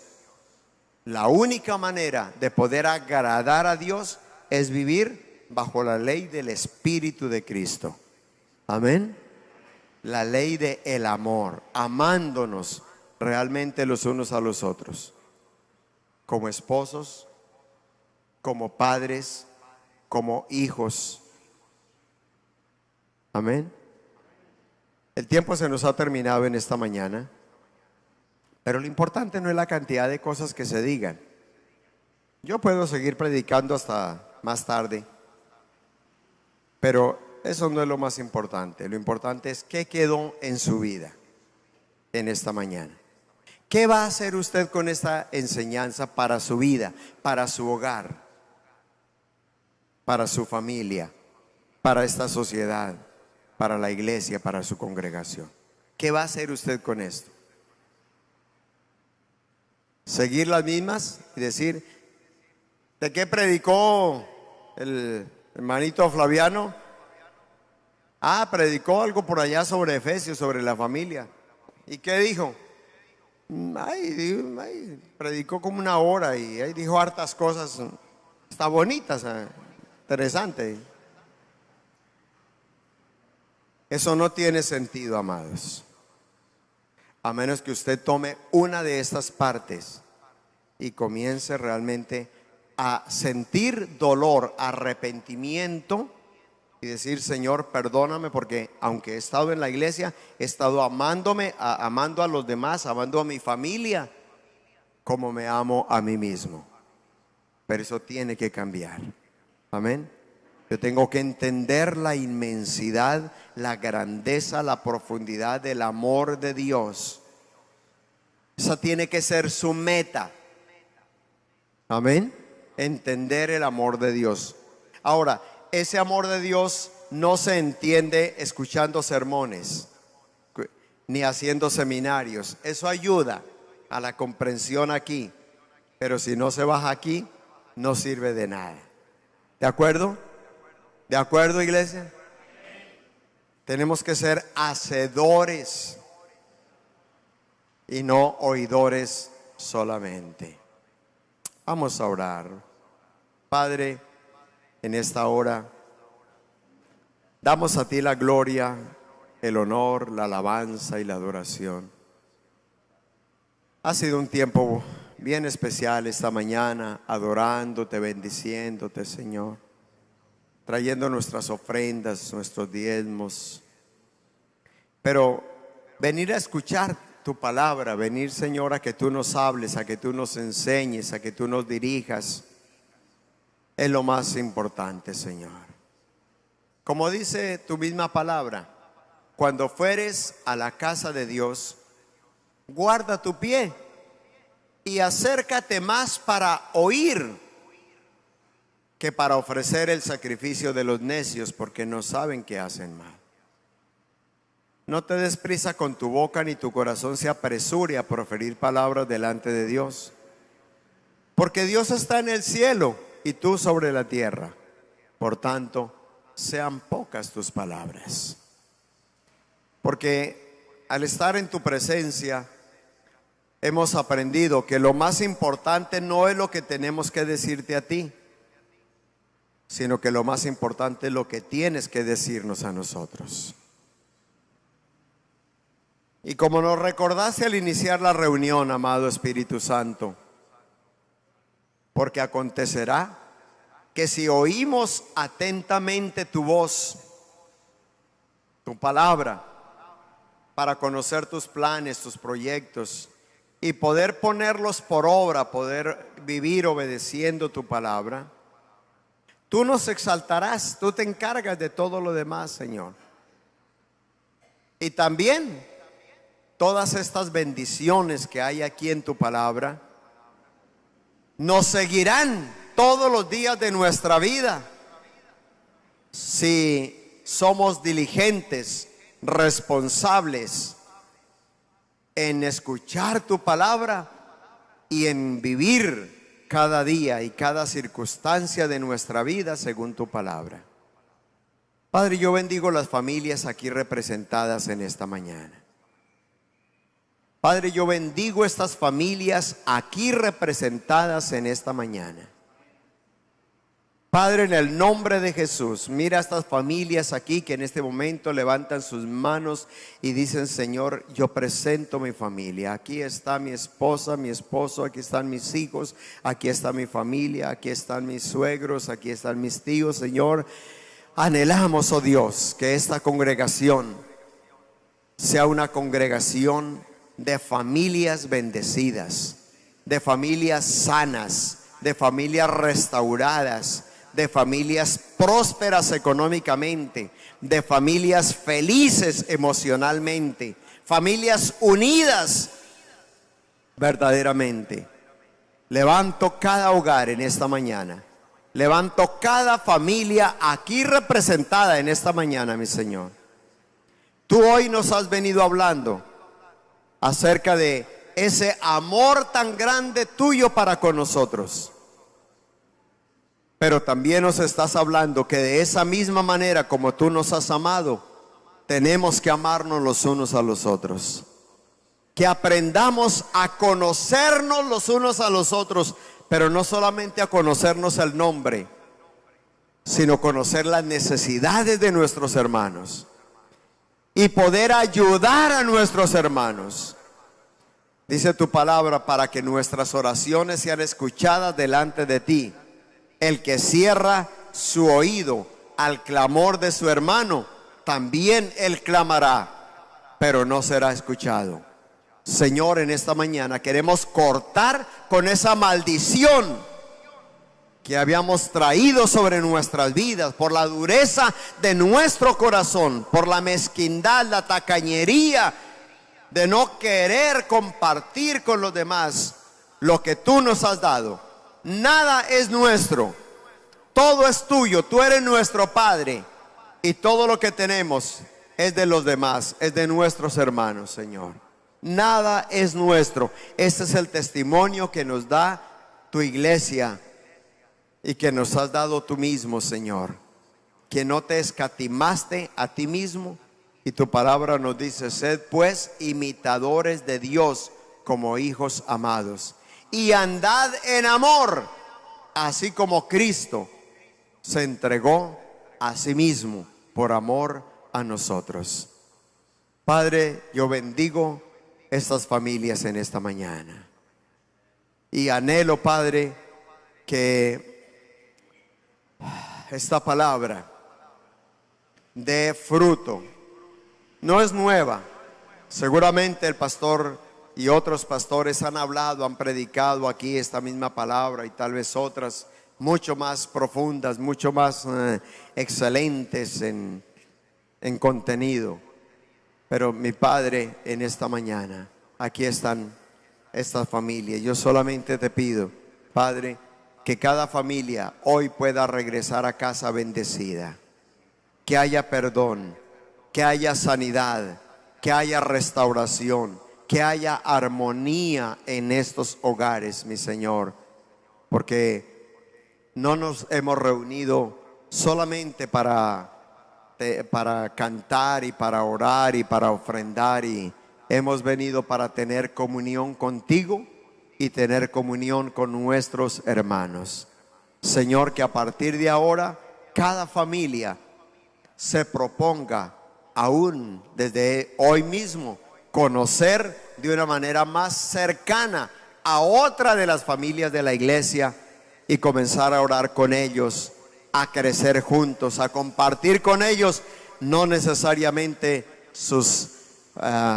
La única manera de poder agradar a Dios es vivir bajo la ley del Espíritu de Cristo. Amén. La ley de el amor, amándonos realmente los unos a los otros, como esposos, como padres, como hijos. Amén. El tiempo se nos ha terminado en esta mañana, pero lo importante no es la cantidad de cosas que se digan. Yo puedo seguir predicando hasta más tarde, pero eso no es lo más importante. Lo importante es qué quedó en su vida en esta mañana. ¿Qué va a hacer usted con esta enseñanza para su vida, para su hogar, para su familia, para esta sociedad, para la iglesia, para su congregación? ¿Qué va a hacer usted con esto? ¿Seguir las mismas y decir: ¿de qué predicó el hermanito Flaviano? Predicó algo por allá sobre Efesios, sobre la familia. ¿Y qué dijo? Predicó como una hora y ahí dijo hartas cosas. Está bonita, interesante. Eso no tiene sentido, amados, a menos que usted tome una de estas partes y comience realmente a sentir dolor, arrepentimiento, y decir: Señor, perdóname, porque aunque he estado en la iglesia, he estado amando a los demás, amando a mi familia como me amo a mí mismo. Pero eso tiene que cambiar. Amén. Yo tengo que entender la inmensidad, la grandeza, la profundidad del amor de Dios. Esa tiene que ser su meta. Amén. Entender el amor de Dios. Ahora, ese amor de Dios no se entiende escuchando sermones ni haciendo seminarios. Eso ayuda a la comprensión aquí, pero si no se baja aquí, no sirve de nada. ¿De acuerdo? ¿De acuerdo, iglesia? Tenemos que ser hacedores y no oidores solamente. Vamos a orar. Padre, en esta hora damos a ti la gloria, el honor, la alabanza y la adoración. Ha sido un tiempo bien especial esta mañana, adorándote, bendiciéndote, Señor, trayendo nuestras ofrendas, nuestros diezmos. Pero venir a escuchar tu palabra, venir, Señor, a que tú nos hables, a que tú nos enseñes, a que tú nos dirijas, es lo más importante, Señor. Como dice tu misma palabra, cuando fueres a la casa de Dios, guarda tu pie y acércate más para oír que para ofrecer el sacrificio de los necios, porque no saben que hacen mal. No te des prisa con tu boca, ni tu corazón se apresure a proferir palabras delante de Dios, porque Dios está en el cielo y tú sobre la tierra. Por tanto, sean pocas tus palabras, porque al estar en tu presencia hemos aprendido que lo más importante no es lo que tenemos que decirte a ti, sino que lo más importante es lo que tienes que decirnos a nosotros. Y como nos recordaste al iniciar la reunión, amado Espíritu Santo, porque acontecerá que si oímos atentamente tu voz, tu palabra, para conocer tus planes, tus proyectos y poder ponerlos por obra, poder vivir obedeciendo tu palabra, tú nos exaltarás, tú te encargas de todo lo demás, Señor. Y también todas estas bendiciones que hay aquí en tu palabra nos seguirán todos los días de nuestra vida si somos diligentes, responsables en escuchar tu palabra y en vivir cada día y cada circunstancia de nuestra vida según tu palabra. Padre, yo bendigo las familias aquí representadas en esta mañana. Padre, yo bendigo estas familias aquí representadas en esta mañana. Padre, en el nombre de Jesús, mira a estas familias aquí que en este momento levantan sus manos y dicen: Señor, yo presento mi familia. Aquí está mi esposa, mi esposo, aquí están mis hijos, aquí está mi familia, aquí están mis suegros, aquí están mis tíos. Señor, anhelamos, oh Dios, que esta congregación sea una congregación de familias bendecidas, de familias sanas, de familias restauradas, de familias prósperas económicamente, de familias felices emocionalmente, familias unidas verdaderamente. Levanto cada hogar en esta mañana, levanto cada familia aquí representada en esta mañana, mi Señor. Tú hoy nos has venido hablando acerca de ese amor tan grande tuyo para con nosotros. Pero también nos estás hablando que de esa misma manera como tú nos has amado, tenemos que amarnos los unos a los otros. Que aprendamos a conocernos los unos a los otros, pero no solamente a conocernos el nombre, sino conocer las necesidades de nuestros hermanos y poder ayudar a nuestros hermanos. Dice tu palabra, para que nuestras oraciones sean escuchadas delante de ti. El que cierra su oído al clamor de su hermano, también él clamará, pero no será escuchado. Señor, en esta mañana queremos cortar con esa maldición que habíamos traído sobre nuestras vidas por la dureza de nuestro corazón, por la mezquindad, la tacañería de no querer compartir con los demás lo que tú nos has dado. Nada es nuestro, todo es tuyo, tú eres nuestro Padre, y todo lo que tenemos es de los demás, es de nuestros hermanos, Señor. Nada es nuestro. Este es el testimonio que nos da tu iglesia y que nos has dado tú mismo, Señor, que no te escatimaste a ti mismo, Y tu palabra nos dice: sed pues imitadores de Dios como hijos amados, y andad en amor, así como Cristo se entregó a sí mismo por amor a nosotros. Padre, yo bendigo estas familias en esta mañana. Y anhelo, Padre, que esta palabra dé fruto. No es nueva. Seguramente el pastor y otros pastores han hablado, han predicado aquí esta misma palabra, y tal vez otras mucho más profundas, mucho más excelentes en contenido. Pero mi Padre, en esta mañana, aquí están estas familias. Yo solamente te pido, Padre, que cada familia hoy pueda regresar a casa bendecida, que haya perdón, que haya sanidad, que haya restauración, que haya armonía en estos hogares, mi Señor, porque no nos hemos reunido solamente para cantar y para orar y para ofrendar, y hemos venido para tener comunión contigo y tener comunión con nuestros hermanos. Señor, que a partir de ahora cada familia se proponga, aún desde hoy mismo, conocer de una manera más cercana a otra de las familias de la iglesia y comenzar a orar con ellos, a crecer juntos, a compartir con ellos, no necesariamente sus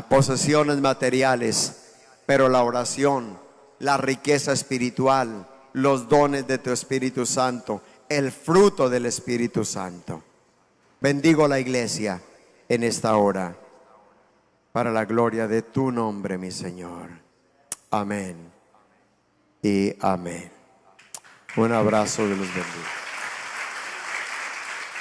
posesiones materiales, pero la oración, la riqueza espiritual, los dones de tu Espíritu Santo, el fruto del Espíritu Santo. Bendigo la iglesia en esta hora, para la gloria de tu nombre, mi Señor. Amén y amén. Un abrazo, de los bendiga.